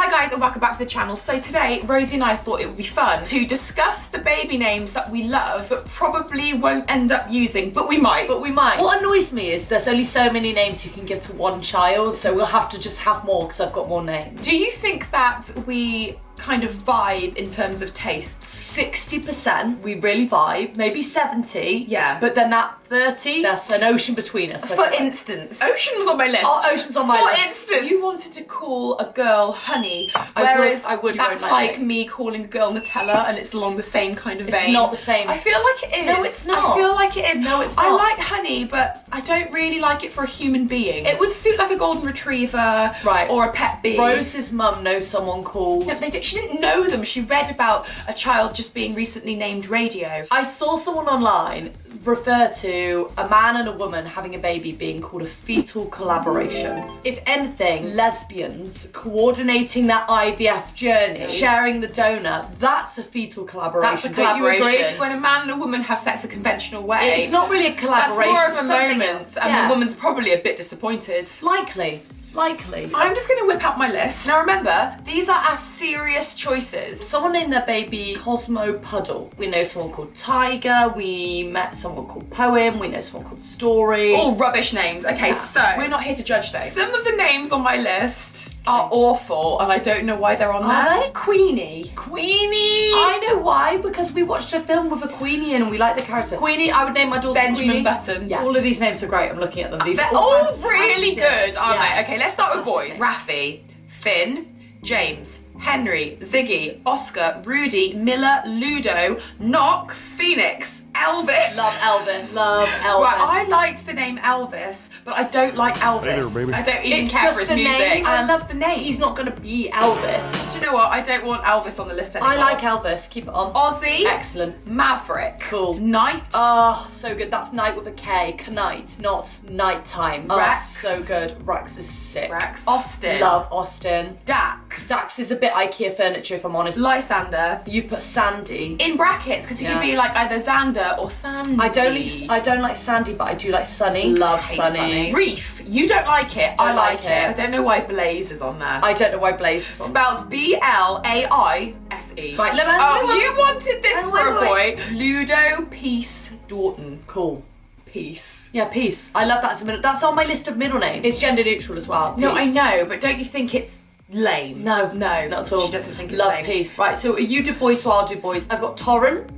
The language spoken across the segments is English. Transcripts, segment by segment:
Hi guys and welcome back to the channel. So today, Rosie and I thought it would be fun to discuss the baby names that we love but probably won't end up using, but we might. What annoys me is there's only so many names you can give to one child, so we'll have to just have more because I've got more names. Do you think that we kind of vibe in terms of tastes? 60% we really vibe, maybe 70. Yeah. But then that 30, that's an ocean between us. For instance, Ocean was on my list. Oh, Ocean's on my list. For instance, you wanted to call a girl Honey, whereas I would that's like me calling a girl Nutella, and it's along the same kind of vein. It's not the same. I feel like it is. No, it's not. I feel like it is. No, it's not. I like Honey, but I don't really like it for a human being. It would suit like a golden retriever, right, or a pet bee. Rose's mum knows someone called... No, she didn't know them. She read about a child just being recently named Radio. I saw someone online refer to a man and a woman having a baby being called a fetal collaboration. If anything, lesbians coordinating that IVF journey, sharing the donor, that's a fetal collaboration. That's a collaboration. Don't you agree? When a man and a woman have sex the conventional way, it's not really a collaboration. That's more of a moment, else. and the woman's probably a bit disappointed. Likely. I'm just going to whip out my list. Now remember, these are our serious choices. Someone named their baby Cosmo Puddle. We know someone called Tiger. We met someone called Poem. We know someone called Story. All rubbish names. Okay, Yeah. so we're not here to judge though. Some of the names on my list are awful, and I don't know why they're on there. Are they? Queenie. I know why, because we watched a film with a Queenie and we like the character. Queenie, I would name my daughter Benjamin Queenie. Button. Yeah, all of these names are great. I'm looking at them. These They're are all fantastic. really good, aren't Yeah. they? Okay, let's start with boys. Raffi, Finn, James, Henry, Ziggy, Oscar, Rudy, Miller, Ludo, Knox, Phoenix, Elvis. Love Elvis. Love Elvis. Right, I liked the name Elvis, but I don't like Elvis. Hey there, baby. I don't even It's care just for his a music. name, I and love the name. He's not going to be Elvis. Do you know what? I don't want Elvis on the list anymore. I like Elvis. Keep it on. Ozzy. Excellent. Maverick. Cool. Knight. Oh, so good. That's night with a K. Knight, not nighttime. Oh, Rex. so good. Rex is sick. Rex. Austin. Love Austin. Dax. Dax is a bit IKEA furniture, if I'm honest. Lysander. You've put Sandy. In brackets, because he Yeah. can be like either Xander or Sandy. I don't like Sandy, but I do like Sunny. Love Hate Sunny. Reef. You don't like it. I Don't like like it. it. I don't know why Blaze is on there. I don't know why Blaze is on. Spelled B-L-A-I-S-E. Right, you wanted this for a wait. boy. Ludo Peace Dorton. Cool. Peace. Yeah, Peace. I love that as a middle. That's on my list of middle names. It's gender neutral as well. No, I Peace. know, but don't you think it's lame? No, not at all. She doesn't think it's love lame. Peace. Right, so you do boys, so I'll do boys. I've got Torren,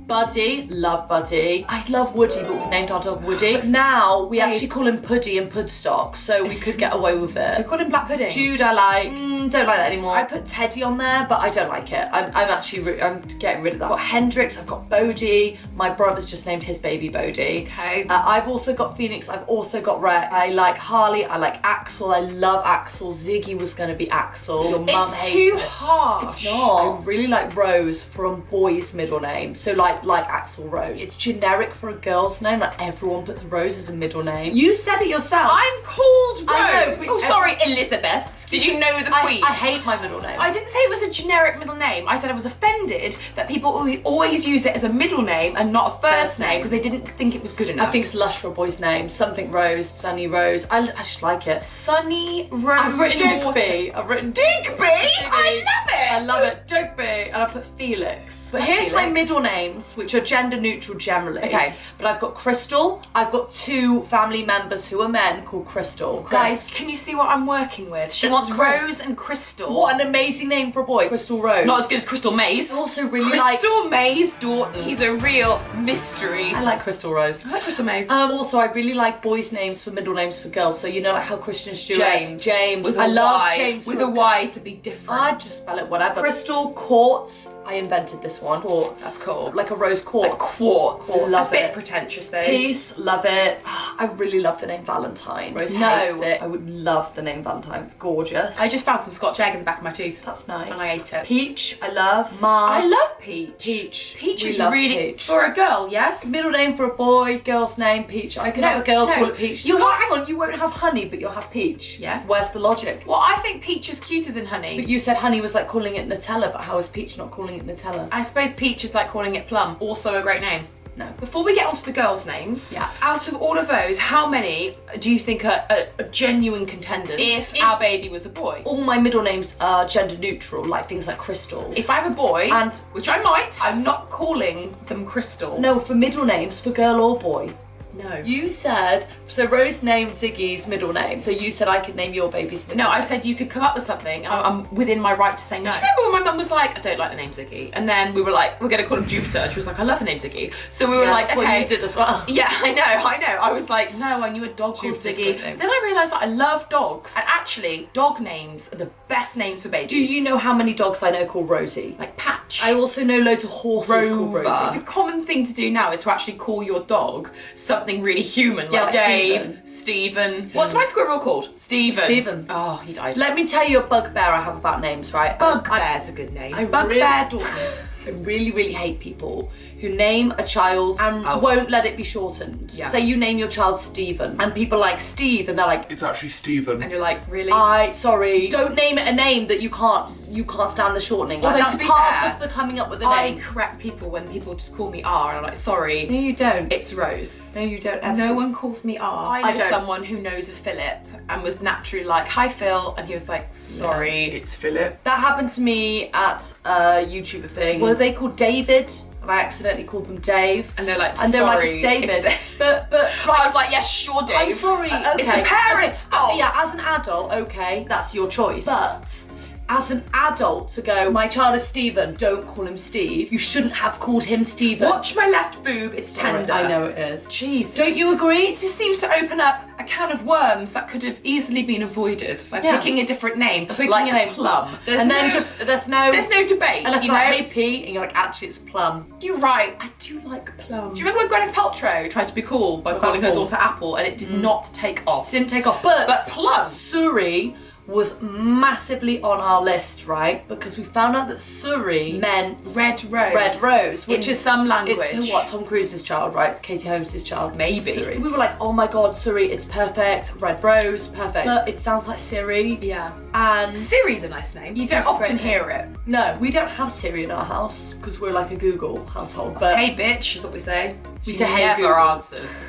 Buddy, love Buddy. I love Woody, but we've named our dog Woody. But now we actually call him Puddy and Pudstock, so we could get away with We it. call him Black Pudding. Jude, I like. Don't like that anymore. I put Teddy on there, but I don't like it. I'm getting rid of that. I've got Hendrix. I've got Bodie. My brother's just named his baby Bodie. Okay. I've also got Phoenix. I've also got Rex. I like Harley. I like Axel. I love Axel. Ziggy was going to be Axel. Your mum It's hates too it. harsh. It's not. I really like Rose for a boy's middle name. So like Axel Rose. It's generic for a girl's name. Like everyone puts Rose as a middle name. You said it yourself. I'm called Rose. I know, but oh, sorry, Elizabeth. Did you know the Queen? I hate my middle name. I didn't say it was a generic middle name. I said I was offended that people always use it as a middle name and not a first name because they didn't think it was good enough. I think it's lush for a boy's name. Something Rose, Sunny Rose. I just like it. Sunny Rose. I've written Water. Digby. I've written Digby. I love it. I love it. Digby. And I put Felix. But here's my Felix. middle names, which are gender neutral generally. Okay. But I've got Crystal. I've got two family members who are men called Crystal. Guys, can you see what I'm working with? She wants Chris. Rose and Crystal. What an amazing name for a boy. Crystal Rose. Not as good as Crystal Maze. I also really like... Crystal Maze Dorton. He's a real mystery. I like Crystal Rose. I like Crystal Maze. Also, I really like boys' names for middle names for girls. So you know, like how Christian Stewart, James. With I a love Y. James With for a Y to be different. I'd just spell it whatever. Crystal Quartz. I invented this one. Quartz. That's cool. Like a rose quartz. Like quartz. Love a bit it. pretentious though. Peace. Love it. I really love the name Valentine. Rose hates it. I would love the name Valentine. It's gorgeous. I just found some Scotch egg in the back of my tooth. That's nice. And I ate it. Peach. I love. Mars. I love Peach. Peach. Peach We is love really Peach. for a girl, yes? Middle name for a boy, girl's name, Peach. I could have a girl call it Peach. You hang on, you won't have Honey, but you'll have Peach. Yeah. Where's the logic? Well, I think Peach is cuter than Honey. But you said Honey was like calling it Nutella, but how is Peach not calling it Nutella? I suppose Peach is like calling it Plum. Also a great name. No. Before we get onto the girls' names, Yeah. out of all of those, how many do you think are genuine contenders if our baby was a boy? All my middle names are gender neutral, like things like Crystal. If I have a boy, And- which I might, I'm not calling them Crystal. No, for middle names, for girl or boy. No. You said, so Rose named Ziggy's middle name, so you said I could name your baby's middle No, name. I said you could come up with something. I'm within my right to say no. Do you remember when my mum was like, I don't like the name Ziggy? And then we were like, we're going to call him Jupiter. And she was like, I love the name Ziggy. So we were like, that's okay. what you did as well. Yeah, I know. I was like, no, I knew a dog called Jupiter's Ziggy. great name. Then I realised that I love dogs. And actually, dog names are the best names for babies. Do you know how many dogs I know called Rosie? Like Patch. I also know loads of horses called Rover. Rosie. The common thing to do now is to actually call your dog something really human, Yeah, like like Dave, Stephen. What's my squirrel called? Stephen. Stephen. Oh, he died. Let me tell you a bugbear I have about names, right? Bugbear's a good name. I Bugbear really- Dortmund. I really hate people who name a child and won't let it be shortened. Yeah. Say you name your child Stephen and people are like Steve and they're like, It's actually Stephen. And you're like, really? sorry, don't name it a name that you can't stand the shortening. Like, Although, that's to be part fair, of the coming up with a I name. correct people when people just call me R, and I'm like, sorry, No, you don't. it's Rose. No, you don't. Ever No do. one calls me R. I know don't. someone who knows a Philip and was naturally like, hi Phil, and he was like, sorry. It's Philip. That happened to me at a YouTuber thing. Were they called David? And I accidentally called them Dave. And they're like, and they're like, sorry, it's David. it's Dave. But I was like, yes, sure, Dave. I'm sorry. Okay. It's the parents' Okay. fault. Yeah, as an adult, okay, that's your choice. But as an adult to go, my child is Stephen, don't call him Steve. You shouldn't have called him Stephen. Watch my left boob, it's tender. I know it is. Jesus. Don't you agree? It just seems to open up a can of worms that could have easily been avoided by Yeah. picking a different name, Picking like a name. Plum. There's no debate. unless you like, know? hey P, and you're like, actually it's Plum. You're right. I do like Plum. Do you remember when Gwyneth Paltrow tried to be cool by calling her Apple. daughter Apple, and it did not take off? Didn't take off, but Plum. Suri was massively on our list, right? Because we found out that Suri meant Red Rose. Red Rose, which In is some language. It's what, Tom Cruise's child, right? Katie Holmes' child. Maybe. Suri. So we were like, oh my god, Suri, it's perfect. Red Rose, perfect. But it sounds like Siri. Yeah. And Siri's a nice name. You don't It's a often great hear it. no, we don't have Siri in our house because we're like a Google household. But Hey bitch is what we say. We She say, "Hey, never Google." answers.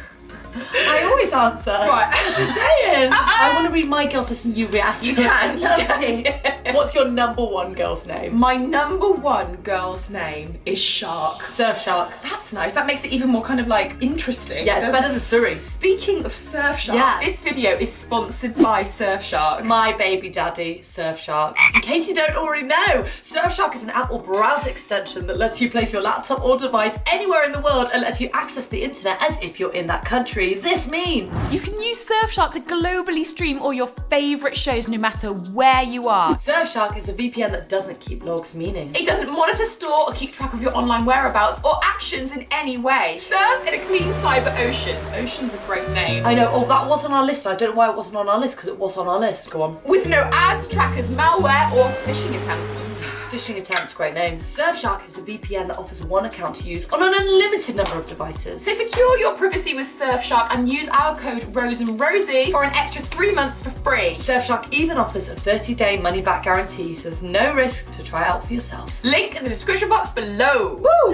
I always answer. Right. Saying. I want to read my girls' list and you react. You to it. can. Okay. What's your number one girl's name? My number one girl's name is Shark. Surfshark. That's nice. That makes it even more kind of like interesting. Yeah, it's doesn't better it? than Suri. Speaking of Surfshark, Yeah. this video is sponsored by Surfshark. My baby daddy, Surfshark. In case you don't already know, Surfshark is an Apple browser extension that lets you place your laptop or device anywhere in the world and lets you access the internet as if you're in that country. This means You can use Surfshark to globally stream all your favourite shows no matter where you are. Surfshark is a VPN that doesn't keep logs, meaning It doesn't monitor, store, or keep track of your online whereabouts or actions in any way. Surf in a clean cyber ocean. Ocean's a great name. I know, oh, that was on our list. I don't know why it wasn't on our list, because it was on our list. Go on. With no ads, trackers, malware, or phishing attempts. Phishing attempts, great name. Surfshark is a VPN that offers one account to use on an unlimited number of devices. So secure your privacy with Surfshark and use our code ROSEANDROSIE for an extra 3 months for free. Surfshark even offers a 30-day money-back guarantee, so there's no risk to try out for yourself. Link in the description box below. Woo!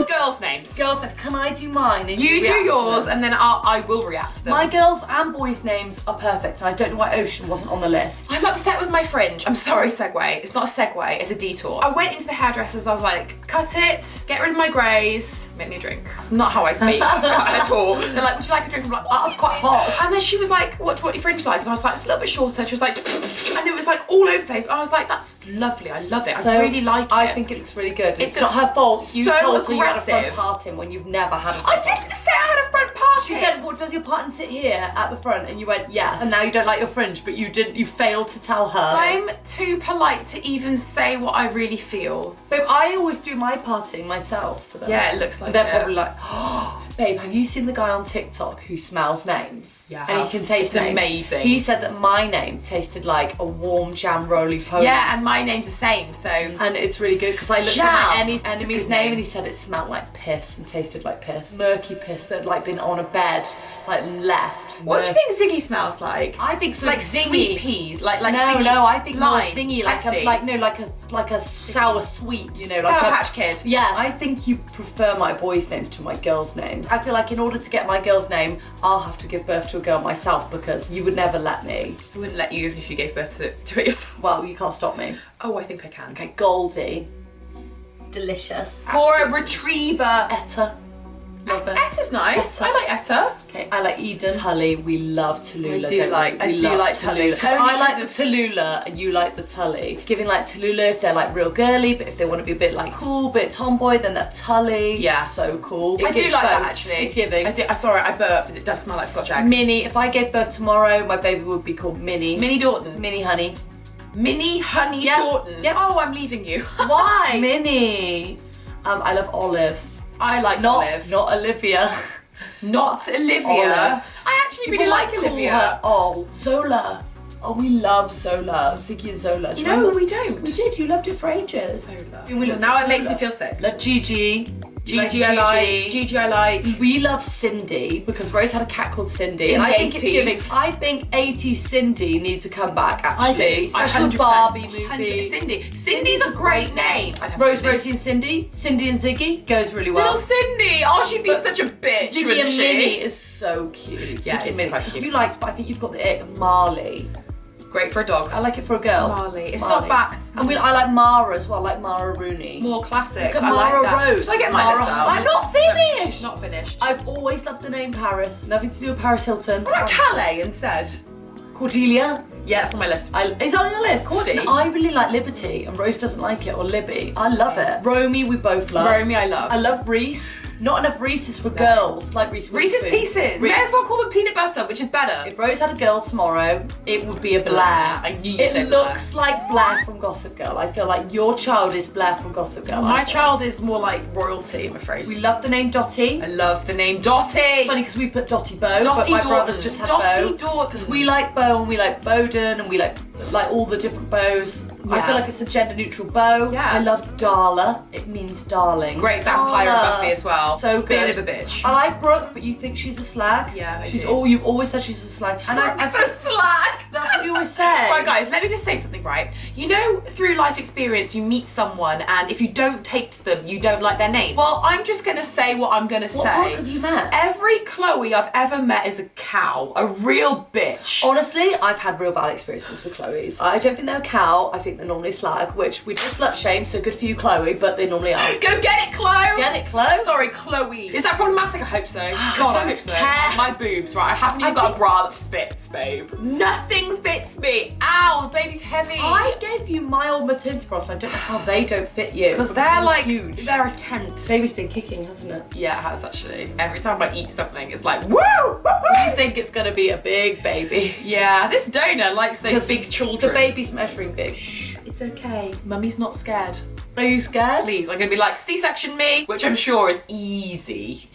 Girls' names. Girls' names, can I do mine? And You do react to yours them? and then I will react to them. My girls' and boys' names are perfect, and I don't know why Ocean wasn't on the list. I'm upset with my fringe. I'm sorry, segue. It's not a segue, it's a detour. I went into the hairdressers, I was like, cut it, get rid of my greys, make me a drink. That's not how I speak at all. They're like, would you like a drink? I'm like, That was quite hot. And then she was like, what do you want your fringe like? And I was like, it's a little bit shorter. She was like, and it was like all over the place. I was like, that's lovely, I love it. I really like it. I think it looks really good. It's looks not her fault. You so told her you had a front aggressive. parting when you've never had a I front didn't say I had a front party. She said, well, does your partner sit here at the front? And you went, yes. And now you don't like your fringe, but you failed to tell her. I'm too polite to even say what I really feel. Babe, I always do my parting myself for them. Yeah, it looks like They're it. probably like, oh, Babe, have you seen the guy on TikTok who smells names? Yeah. And he can taste names. Amazing. He said that my name tasted like a warm jam roly-poly. Yeah, and my name's the same, so. And it's really good because I looked Jam. at my That's a enemy's good name name. and he said it smelled like piss and tasted like piss. Murky piss that had like been on a bed, like left. What do you think Ziggy smells like? I think so. Like zingy. sweet peas, like No, zingy. no, I think more lime, zingy, like zesty. a sour sweet, you know, like Sour a Patch Kid. Yes. I think you prefer my boys' names to my girls' names. I feel like in order to get my girl's name, I'll have to give birth to a girl myself because you would never let me. I wouldn't let you even if you gave birth to it yourself. Well, you can't stop me. Oh, I think I can. Okay, Goldie. Delicious. For a retriever. Etta. Love it. Etta's nice. Etta. I like Etta. Okay, I like Eden. Tully, we love Tallulah. I do don't like- we? I We do love like Tully. Because Only I like the 'cause Tallulah and you like the Tully. It's giving like Tallulah if they're like real girly, but if they want to be a bit like cool, bit tomboy, then they're Tully. Yeah. So cool. I It do gives like that both. actually. It's giving. I'm sorry, I burped and it does smell like Scotch egg. Minnie, if I gave birth tomorrow, my baby would be called Minnie. Minnie Dorton. Minnie Honey. Minnie Honey Yep. Dorton. Yep. Oh, I'm leaving you. Why? Minnie. I love Olive. I like Not Olive. Not Olivia. Not Olivia. Olive. I actually really People like call Olivia. her Zola. Oh, we love Zola. Ziggy and Zola. Do you No, remember? we don't. We did. You loved it for ages. Zola. We looked Now at it makes Zola. me feel sick. Love Gigi. Gigi I like. Gigi I like. We love Cindy because Rose had a cat called Cindy. In and the I think 80s. it's giving. I think 80s Cindy needs to come back actually. I do. Especially with 100%. Barbie 100%. movie. Cindy. Cindy's a great name. I'd have Rose, Cindy. Rosie and Cindy. Cindy and Ziggy goes really well. Little Cindy. Oh, she'd be But such a bitch, Ziggy wouldn't and she? Minnie is so cute. Yeah, Ziggy it's and Minnie. quite cute. You liked, but I think you've got the ick. Marley. Great for a dog. I like it for a girl. Marley. It's Marley. not bad. And I like Mara as well. I like Mara Rooney. More classic. Look at I Mara like that. Rose. Should I get my Mara- list out? I'm not finished. She's not finished. I've always loved the name Paris. Nothing to do with Paris Hilton. What about Calais instead? Cordelia. Yeah, it's on my list. Is that on your list? Cordy. No, I really like Liberty, and Rose doesn't like it, or Libby. I love it. Romy, we both love. Romy, I love. I love Reese. Not enough Reese's for girls, like Reese. Reese's Witherspoon. Pieces. May as well call them peanut butter, which is better. If Rose had a girl tomorrow, it would be a Blair. I knew you'd say It looks like Blair from Gossip Girl. I feel like your child is Blair from Gossip Girl. My child is more like royalty, I'm afraid. We love the name Dottie. I love the name Dottie. Funny because we put Dottie Bow, but Dottie my Dorton. brothers just had Dottie Bow. Dorton. Because we like Bow and we like Bowden and we like all the different bows. I Yeah. feel like it's a gender neutral bow. Yeah. I love Darla. It means darling. Great vampire Darla. Buffy as well. So good. Bit of a bitch. I like Brooke, but you think she's a slag. Yeah, I she's do. all you've always said she's a slag. And I so slack. that's what you always say. Right, guys, let me just say something, right? You know, through life experience, you meet someone, and if you don't take to them, you don't like their name. Well, I'm just gonna say what I'm gonna What say. Brooke have you met? Every Chloe I've ever met is a cow, a real bitch. Honestly, I've had real bad experiences with Chloe's. I don't think they're a cow. I think they're normally slag, which we just slut shame, so good for you, Chloe, but they normally are. Go get it, Chloe! Get it, Chloe? Sorry, Chloe. Is that problematic? I hope so. God, I don't hope so. care. My boobs, right? I haven't even I got a think- bra that fits, babe. Nothing fits me. Ow, the baby's heavy. I gave you my old Matilda's bras, and I don't know how they don't fit you. Because they're like huge. they're a tent. Baby's been kicking, hasn't it? Yeah, it has actually. Every time I eat something, it's like, woo! I think it's gonna be a big baby. Yeah, this donor likes those 'Cause big children. The baby's measuring big. Shh, it's okay. Mummy's not scared. Are you scared? Please, I'm gonna be like, C-section me, which I'm sure is easy.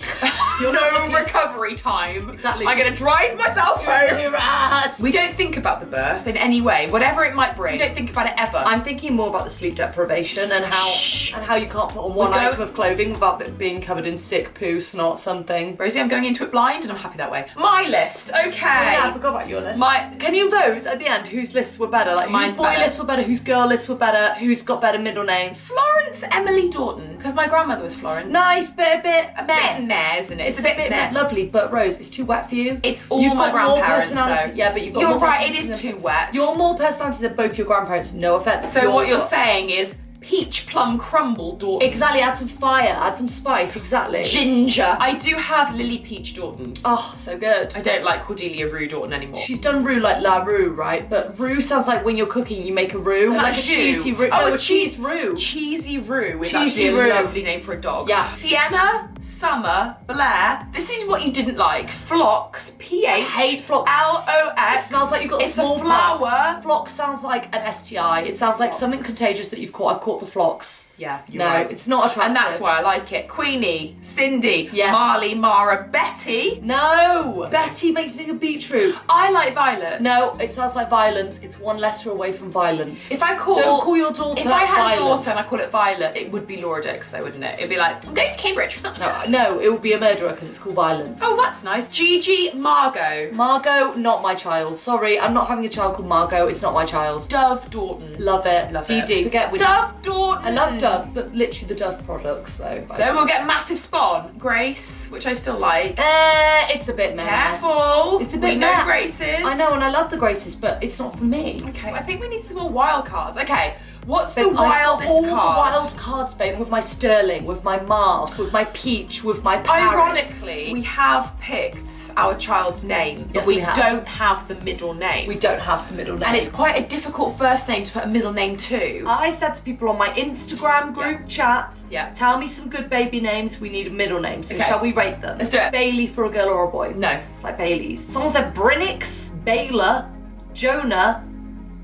No recovery time. Exactly. I'm gonna drive myself home. You're right. We don't think about the birth in any way, whatever it might bring. We don't think about it ever. I'm thinking more about the sleep deprivation and Shh. how you can't put on one We don't- item of clothing without it being covered in sick poo, snot, something. Rosie, I'm going into it blind and I'm happy that way. My list, okay. Oh, yeah, I forgot about your list. My- Can you vote at the end whose lists were better? Like Mine's whose boy better. lists were better, whose girl lists were better, who's got better middle names? Florence Emily Dorton, because my grandmother was Florence. Nice, but a bit A bit meh, isn't it? It's a bit meh. lovely, but Rose, it's too wet for you. It's all You've my got more grandparents, personality. though. Yeah, but you've got You're more right, it personality is than- too wet. You're more personality than both your grandparents. No offense. So what you're saying is peach plum crumble Dorton. Exactly, add some fire, add some spice, exactly. Ginger. I do have Lily Peach Dorton. Oh, so good. I don't like Cordelia Rue Dorton anymore. She's done roux like La Roux, right? But roux sounds like when you're cooking, you make a roux. Like Like a jus. cheesy roux. Oh, no, a a cheese roux. Cheesy Rue is Cheesy actually Rue. a lovely name for a dog. Yeah. Sienna Summer, Blair. This is what you didn't like. Phlox, I hate phlox. P-H-L-O-X. It smells like you've got It's small a flower. Phlox sounds like an STI. It sounds like something contagious that you've caught. I've caught the phlox. Yeah, you're no, right. it's not attractive. And that's why I like it. Queenie, Cindy, Yes. Marley, Mara, Betty. No! Betty makes me think of beetroot. I like Violet. No, it sounds like violence. It's one letter away from violence. If I call... Don't call your daughter If I had a Violence. daughter and I call it Violet, it would be Laura Dix though, wouldn't it? It'd be like, I'm going to Cambridge. No, it would be a murderer because it's called violence. Oh, that's nice. Gigi, Margot. Margot, not my child. Sorry, I'm not having a child called Margot. It's not my child. Dove Dorton. Love it. Love DD. it. Forget we Dove Dorton. I love Dove, but literally the Dove products though. So we'll get massive spawn. Grace, which I still like. It's a bit meh. Careful. It's a bit We know meh. Graces. I know, and I love the Graces, but it's not for me. Okay. I think we need some more wild cards. Okay. What's Babe, the wildest I've got all card? the wild cards, babe, with my Sterling, with my Mars, with my Peach, with my Paris. Ironically, we have picked our child's name, but Yes, we we have. don't have the middle name. We don't have the middle name. And it's quite a difficult first name to put a middle name to. I said to people on my Instagram group chat, Yeah. tell me some good baby names, we need a middle name. So Okay. shall we rate them? Let's do it. Bailey for a girl or a boy? No. It's like Bailey's. Someone said Brynix, Baylor, Jonah,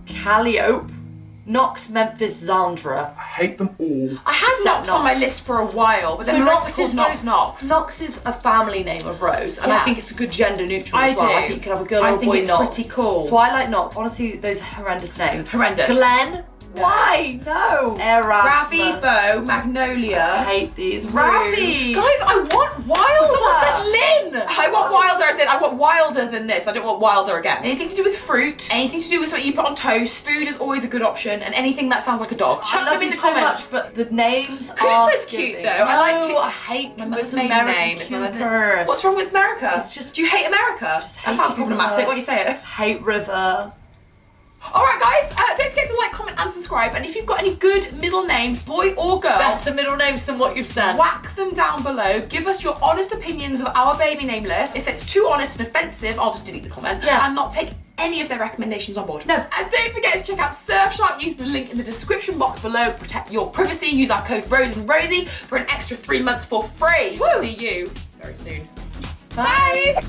Calliope, Knox, Memphis, Zandra. I hate them all. I had Except Knox on my Knox. list for a while, but then Marissa calls Knox Knox. Knox is a family name of Rose, and Yeah. I think it's a good gender neutral I as well. do. I think you can have a girl I or a think boy it's Knox. pretty cool. So I like Knox. Honestly, those horrendous names. Horrendous. Glenn. Why? No. Erasmus. Ravivo, Magnolia. I hate these. Ravi. Rude. Guys, I want Wilder. Someone said Lynn. I want Wilder. I said I want wilder than this. I don't want Wilder again. Anything to do with fruit, anything to do with something you put on toast. Food is always a good option, and anything that sounds like a dog. I Chuck love them in you the so comments. much, but the names Cooper's are cute, giving. though. I like No, Cooper. I hate My Cooper's mother's maiden American name. It's my mother- Cooper. What's wrong with America? It's just- Do you hate America? That hate sounds Cooper. problematic when you say it. Hate River. Alright guys, don't forget to like, comment and subscribe, and if you've got any good middle names, boy or girl, Better middle names than what you've said. whack them down below. Give us your honest opinions of our baby name list. If it's too honest and offensive, I'll just delete the comment and not take any of their recommendations on board. No. And don't forget to check out Surfshark. Use the link in the description box below. Protect your privacy. Use our code Rose and Rosie for an extra 3 months for free. Woo. See you very soon. Bye. Bye.